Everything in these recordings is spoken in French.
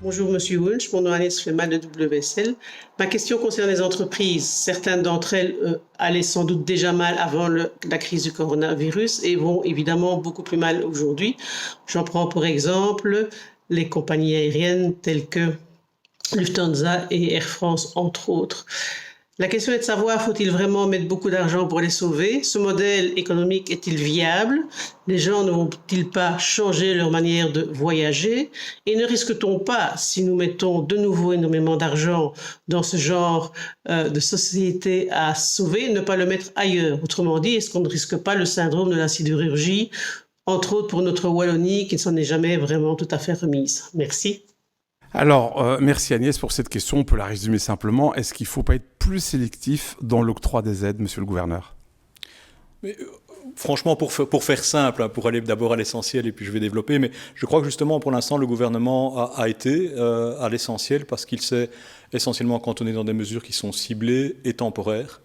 Bonjour Monsieur Wunsch, mon nom est Agnès Flemal de WSL. Ma question concerne les entreprises. Certaines d'entre elles allaient sans doute déjà mal avant la crise du coronavirus et vont évidemment beaucoup plus mal aujourd'hui. J'en prends pour exemple les compagnies aériennes telles que Lufthansa et Air France, entre autres. La question est de savoir, faut-il vraiment mettre beaucoup d'argent pour les sauver? Ce modèle économique est-il viable? Les gens ne vont-ils pas changer leur manière de voyager? Et ne risque-t-on pas, si nous mettons de nouveau énormément d'argent dans ce genre de société à sauver, ne pas le mettre ailleurs? Autrement dit, est-ce qu'on ne risque pas le syndrome de la sidérurgie, entre autres pour notre Wallonie, qui ne s'en est jamais vraiment tout à fait remise? Merci. Alors, merci Agnès pour cette question. On peut la résumer simplement. Est-ce qu'il ne faut pas être plus sélectif dans l'octroi des aides, monsieur le gouverneur? Mais, franchement, pour faire simple, pour aller d'abord à l'essentiel et puis je vais développer, mais je crois que justement pour l'instant le gouvernement a été à l'essentiel parce qu'il s'est essentiellement cantonné dans des mesures qui sont ciblées et temporaires.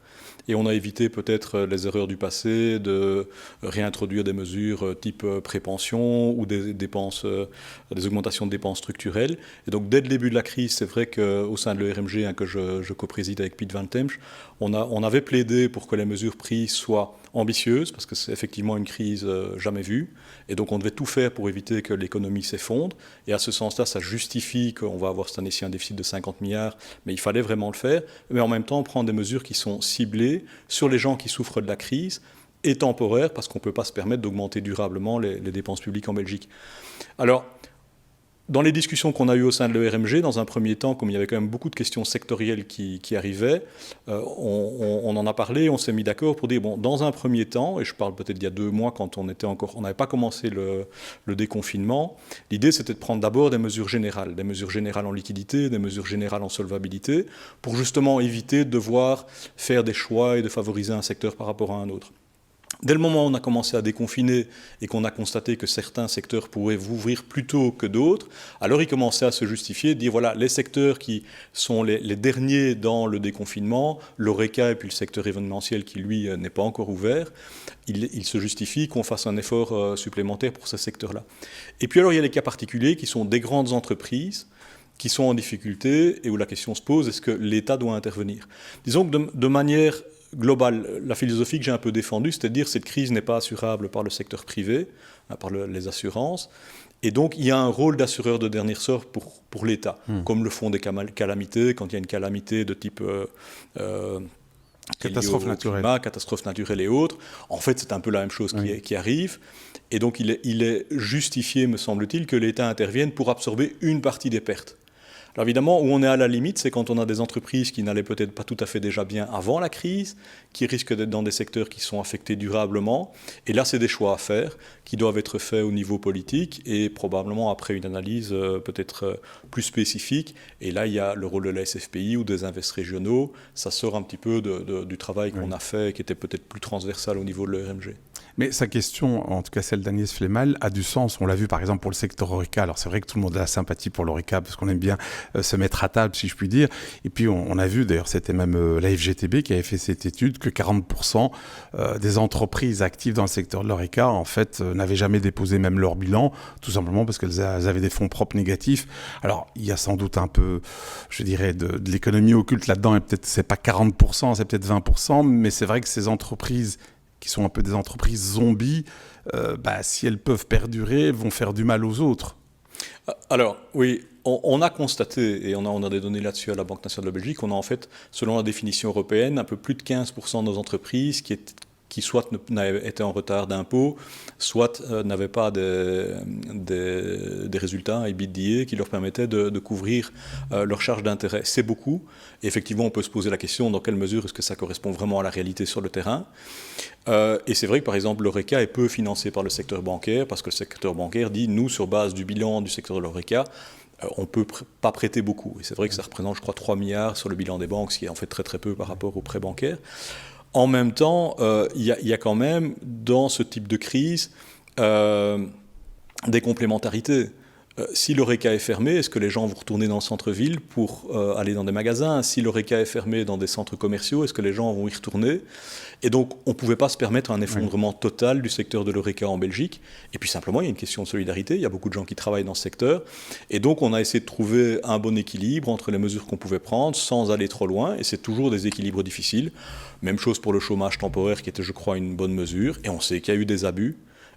Et on a évité peut-être les erreurs du passé de réintroduire des mesures type prépension ou des augmentations de dépenses structurelles. Et donc dès le début de la crise, c'est vrai qu'au sein de l'ERMG que je co-préside avec Piet van Temsch, on avait plaidé pour que les mesures prises soient ambitieuses, parce que c'est effectivement une crise jamais vue. Et donc on devait tout faire pour éviter que l'économie s'effondre. Et à ce sens-là, ça justifie qu'on va avoir cette année-ci un déficit de 50 milliards, mais il fallait vraiment le faire. Mais en même temps, prendre des mesures qui sont ciblées sur les gens qui souffrent de la crise et temporaires, parce qu'on ne peut pas se permettre d'augmenter durablement les dépenses publiques en Belgique. Alors, dans les discussions qu'on a eues au sein de l'ERMG, dans un premier temps, comme il y avait quand même beaucoup de questions sectorielles qui arrivaient, on en a parlé, on s'est mis d'accord pour dire, bon, dans un premier temps, et je parle peut-être d'il y a 2 mois quand on n'avait pas commencé le déconfinement, l'idée c'était de prendre d'abord des mesures générales en liquidité, des mesures générales en solvabilité, pour justement éviter de devoir faire des choix et de favoriser un secteur par rapport à un autre. Dès le moment où on a commencé à déconfiner et qu'on a constaté que certains secteurs pourraient ouvrir plus tôt que d'autres, alors il commençait à se justifier, de dire voilà, les secteurs qui sont les derniers dans le déconfinement, l'ORECA et puis le secteur événementiel qui lui n'est pas encore ouvert, il se justifie qu'on fasse un effort supplémentaire pour ces secteurs-là. Et puis alors il y a les cas particuliers qui sont des grandes entreprises qui sont en difficulté et où la question se pose, est-ce que l'État doit intervenir? Disons que de manière globale, la philosophie que j'ai un peu défendue, c'est-à-dire que cette crise n'est pas assurable par le secteur privé, par les assurances, et donc il y a un rôle d'assureur de dernier sort pour l'État, comme le font des calamités, quand il y a une calamité de type catastrophe naturelle. Climat, catastrophe naturelle et autres. En fait, c'est un peu la même chose qui arrive, et donc il est justifié, me semble-t-il, que l'État intervienne pour absorber une partie des pertes. Alors évidemment, où on est à la limite, c'est quand on a des entreprises qui n'allaient peut-être pas tout à fait déjà bien avant la crise, qui risquent d'être dans des secteurs qui sont affectés durablement. Et là, c'est des choix à faire qui doivent être faits au niveau politique et probablement après une analyse peut-être plus spécifique. Et là, il y a le rôle de la SFPI ou des invests régionaux. Ça sort un petit peu du travail qu'on a fait, qui était peut-être plus transversal au niveau de l'ERMG. Mais sa question, en tout cas celle d'Agnès Flemal, a du sens. On l'a vu par exemple pour le secteur ORECA. Alors c'est vrai que tout le monde a la sympathie pour l'ORECA parce qu'on aime bien se mettre à table, si je puis dire. Et puis on a vu, d'ailleurs c'était même la FGTB qui avait fait cette étude, que 40% des entreprises actives dans le secteur de l'ORECA, en fait, n'avaient jamais déposé même leur bilan, tout simplement parce qu'elles avaient des fonds propres négatifs. Alors il y a sans doute un peu, je dirais, de l'économie occulte là-dedans, et peut-être c'est pas 40%, c'est peut-être 20%, mais c'est vrai que ces entreprises qui sont un peu des entreprises zombies, si elles peuvent perdurer, vont faire du mal aux autres. Alors, oui, on a constaté, et on a des données là-dessus à la Banque nationale de Belgique, on a en fait, selon la définition européenne, un peu plus de 15% de nos entreprises qui soit étaient en retard d'impôt, soit n'avaient pas des résultats EBITDA qui leur permettaient de couvrir leurs charges d'intérêt. C'est beaucoup. Et effectivement, on peut se poser la question dans quelle mesure est-ce que ça correspond vraiment à la réalité sur le terrain. Et c'est vrai que, par exemple, l'ORECA est peu financé par le secteur bancaire, parce que le secteur bancaire dit, nous, sur base du bilan du secteur de l'ORECA, on ne peut pas prêter beaucoup. Et c'est vrai que ça représente, je crois, 3 milliards sur le bilan des banques, ce qui est en fait très très peu par rapport aux prêts bancaires. En même temps, il y a quand même, dans ce type de crise, des complémentarités. Si l'Horeca est fermé, est-ce que les gens vont retourner dans le centre-ville pour aller dans des magasins? Si l'Horeca est fermé dans des centres commerciaux, est-ce que les gens vont y retourner? Et donc, on ne pouvait pas se permettre un effondrement total du secteur de l'Horeca en Belgique. Et puis simplement, il y a une question de solidarité. Il y a beaucoup de gens qui travaillent dans ce secteur. Et donc, on a essayé de trouver un bon équilibre entre les mesures qu'on pouvait prendre sans aller trop loin. Et c'est toujours des équilibres difficiles. Même chose pour le chômage temporaire qui était, je crois, une bonne mesure. Et on sait qu'il y a eu des abus.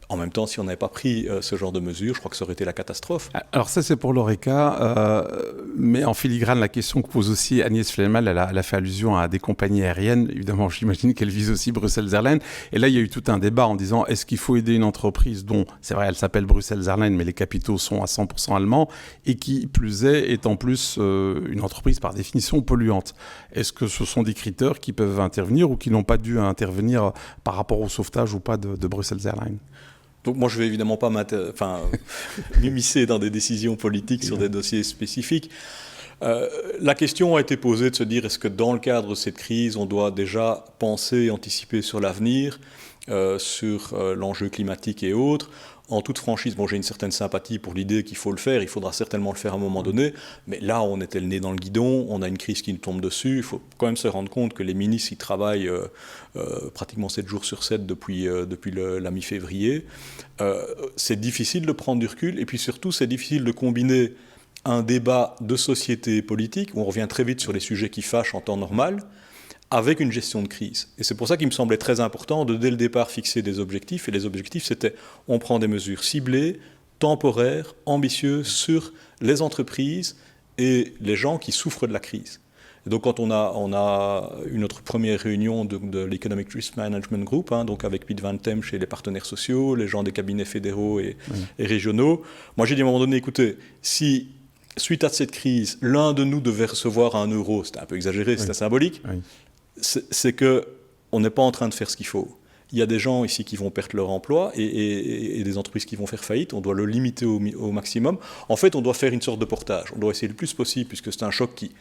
En même temps, si on n'avait pas pris ce genre de mesures, je crois que ça aurait été la catastrophe. Alors ça, c'est pour l'Horeca, mais en filigrane, la question que pose aussi Agnès Flemel, elle a fait allusion à des compagnies aériennes. Évidemment, j'imagine qu'elle vise aussi Bruxelles Airlines. Et là, il y a eu tout un débat en disant, est-ce qu'il faut aider une entreprise dont, c'est vrai, elle s'appelle Bruxelles Airlines, mais les capitaux sont à 100% allemands, et qui, plus est en plus une entreprise par définition polluante. Est-ce que ce sont des critères qui peuvent intervenir ou qui n'ont pas dû intervenir par rapport au sauvetage ou pas de Bruxelles Airlines? Donc moi, je ne vais évidemment pas m'immiscer dans des décisions politiques sur des dossiers spécifiques. La question a été posée de se dire, est-ce que dans le cadre de cette crise, on doit déjà penser et anticiper sur l'avenir, sur l'enjeu climatique et autres? En toute franchise, j'ai une certaine sympathie pour l'idée qu'il faut le faire, il faudra certainement le faire à un moment donné, mais là, on était le nez dans le guidon, on a une crise qui nous tombe dessus, il faut quand même se rendre compte que les ministres y travaillent pratiquement 7 jours sur 7 depuis la mi-février. C'est difficile de prendre du recul, et puis surtout, c'est difficile de combiner un débat de société politique, où on revient très vite sur les sujets qui fâchent en temps normal, avec une gestion de crise. Et c'est pour ça qu'il me semblait très important de, dès le départ, fixer des objectifs. Et les objectifs, c'était, on prend des mesures ciblées, temporaires, ambitieuses sur les entreprises et les gens qui souffrent de la crise. Et donc, quand on a eu notre première réunion de l'Economic Risk Management Group, donc avec Piet van Tem chez les partenaires sociaux, les gens des cabinets fédéraux et régionaux, moi j'ai dit à un moment donné, écoutez, si suite à cette crise, l'un de nous devait recevoir €1, c'était un peu exagéré, c'était symbolique, c'est qu'on n'est pas en train de faire ce qu'il faut. Il y a des gens ici qui vont perdre leur emploi et des entreprises qui vont faire faillite. On doit le limiter au maximum. En fait, on doit faire une sorte de portage. On doit essayer le plus possible, puisque c'est un choc qui,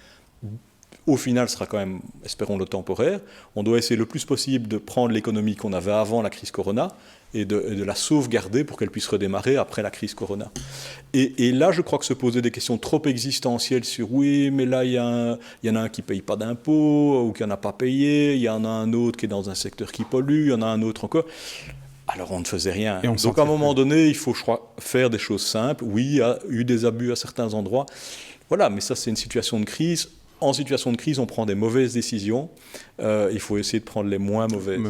au final, sera quand même, espérons-le, temporaire. On doit essayer le plus possible de prendre l'économie qu'on avait avant la crise Corona et de la sauvegarder pour qu'elle puisse redémarrer après la crise Corona. Et là, je crois que se poser des questions trop existentielles sur « oui, mais là, il y en a un qui ne paye pas d'impôts ou qui n'en a pas payé, il y en a un autre qui est dans un secteur qui pollue, il y en a un autre encore », alors on ne faisait rien. Donc à un moment donné, il faut, je crois, faire des choses simples. Oui, il y a eu des abus à certains endroits. Voilà, mais ça, c'est une situation de crise. En situation de crise, on prend des mauvaises décisions. Il faut essayer de prendre les moins mauvaises.